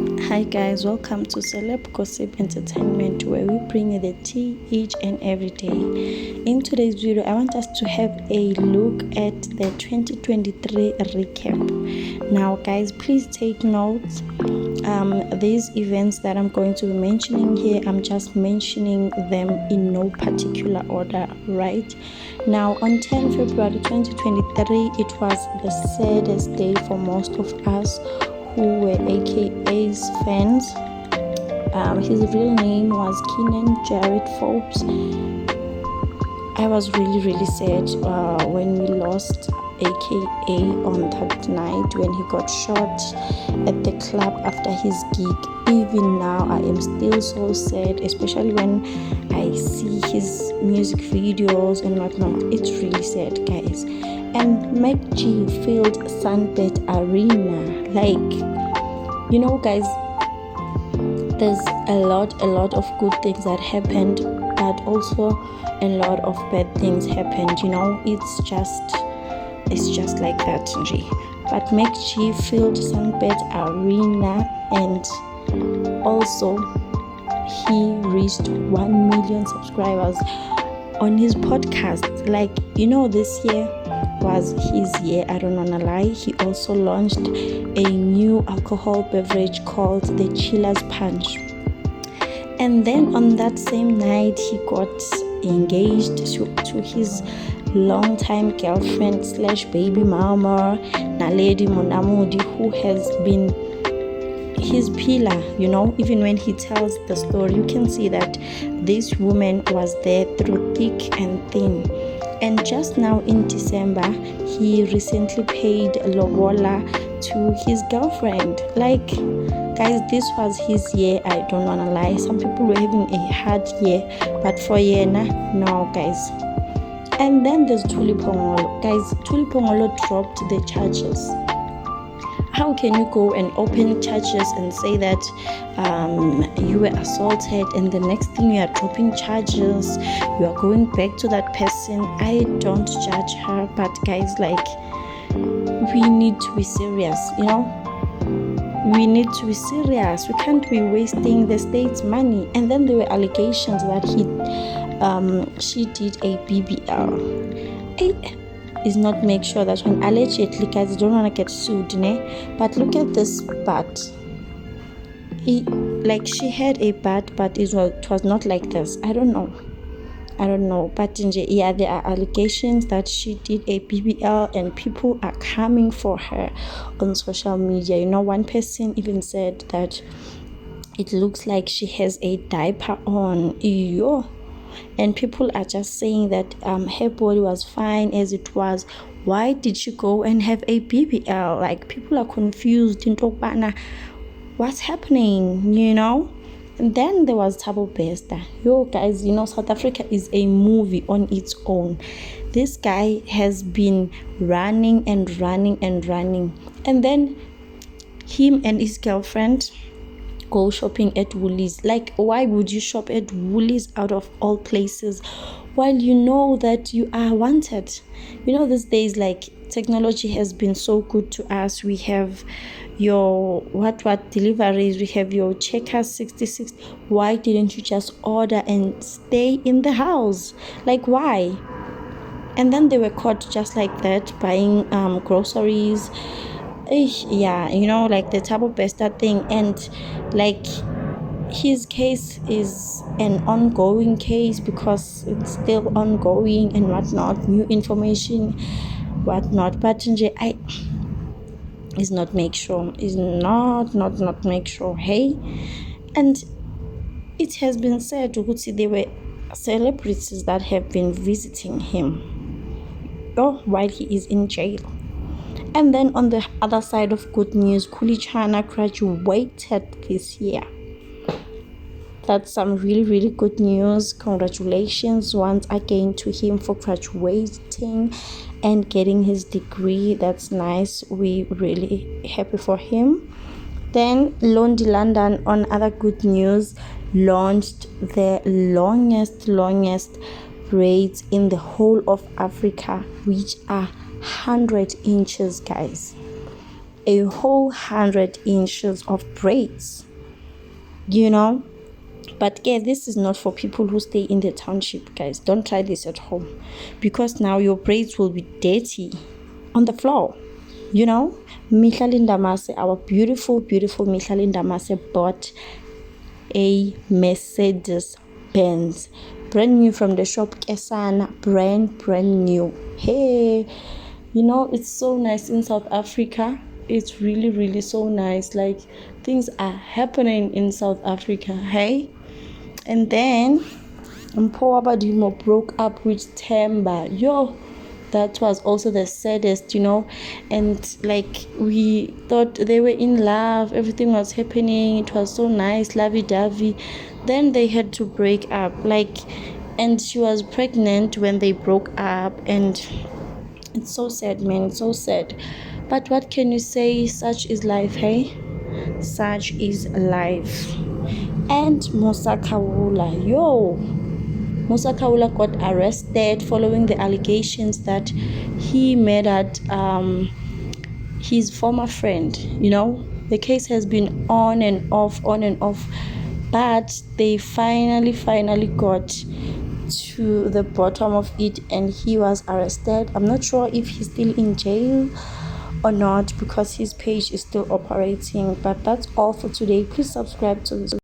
Hi guys, welcome to Celeb Gossip Entertainment, where we bring you the tea each and every day. In today's video, I want us to have a look at the 2023 recap. Now guys, please take notes. These events that I'm going to be mentioning here, I'm just mentioning them in no particular order, right? Now on 10 February 2023, it was the saddest day for most of us who were AKA's fans. His real name was Keenan Jared Forbes. I was really sad when we lost AKA on that night when he got shot at the club after his gig. Even now I am still so sad, especially when I see his music videos and whatnot. It's really sad, guys. And MacG filled Sunbet Arena. Guys, there's a lot of good things that happened, but also a lot of bad things happened. It's just like that. But MacG filled Sunbet Arena, and also he reached 1 million subscribers on his podcast. This year was his year. I don't wanna lie. He also launched a new alcohol beverage called the Chiller's Punch. And then on that same night, he got engaged to his longtime girlfriend / baby mama, Naledi Monamudi, who has been his pillar. Even when he tells the story, you can see that this woman was there through thick and thin. And just now in December, he recently paid lobola to his girlfriend. Guys, this was his year. I don't wanna lie. Some people were having a hard year, but for Yena, no, guys. And then there's Thuli Phongolo. Guys, Thuli Phongolo dropped the charges. How can you go and open charges and say that you were assaulted, and the next thing you are dropping charges, you are going back to that person? I don't judge her, but guys, we need to be serious. We need to be serious. We can't be wasting the state's money. And then there were allegations that she did a BBL. Is not make sure that when allegedly, guys, don't want to get sued, but look at this butt. She had a butt, but it was not like this. I don't know, but there are allegations that she did a BBL, and people are coming for her on social media. One person even said that it looks like she has a diaper on. And people are just saying that her body was fine as it was. Why did she go and have a BBL? People are confused. What's happening? And then there was Thabo Bester. Guys, South Africa is a movie on its own. This guy has been running. And then him and his girlfriend go shopping at Woolies. Why would you shop at Woolies out of all places while you know that you are wanted? These days, technology has been so good to us. We have your what deliveries, we have your Checkers 66. Why didn't you just order and stay in the house? Why? And then they were caught just like that buying groceries. The Thabo Bester thing. And his case is an ongoing case because it's still ongoing and whatnot, new information, whatnot. But is not make sure, hey. And it has been said there were celebrities that have been visiting him while he is in jail. And then on the other side of good news, Chana graduated this year. That's some really good news. Congratulations once again to him for graduating and getting his degree. That's nice. We really happy for him. Then Londi London, on other good news, launched the longest braids in the whole of Africa, which are 100 inches, guys. a whole 100 inches of braids, you know. But yeah, this is not for people who stay in the township, guys. Don't try this at home, because now your braids will be dirty on the floor, you know. Mihlali Ndamase, our beautiful Mihlali Ndamase, bought a Mercedes Benz, brand new from the shop, Chana, brand new. Hey, you know, it's so nice in South Africa. It's really so nice. Like, things are happening in South Africa. Hey. And then Mpho Badimo broke up with Themba. Yo, that was also the saddest, you know. And like, we thought they were in love, everything was happening, it was so nice, lovey-dovey. Then they had to break up, like, and she was pregnant when they broke up. And it's so sad, man, it's so sad. But what can you say? Such is life, hey? Such is life. And Musa Khawula, Musa Khawula got arrested following the allegations that he murdered his former friend. You know, the case has been on and off, but they finally got to the bottom of it, and he was arrested. I'm not sure if he's still in jail or not, because his page is still operating. But that's all for today. Please subscribe to this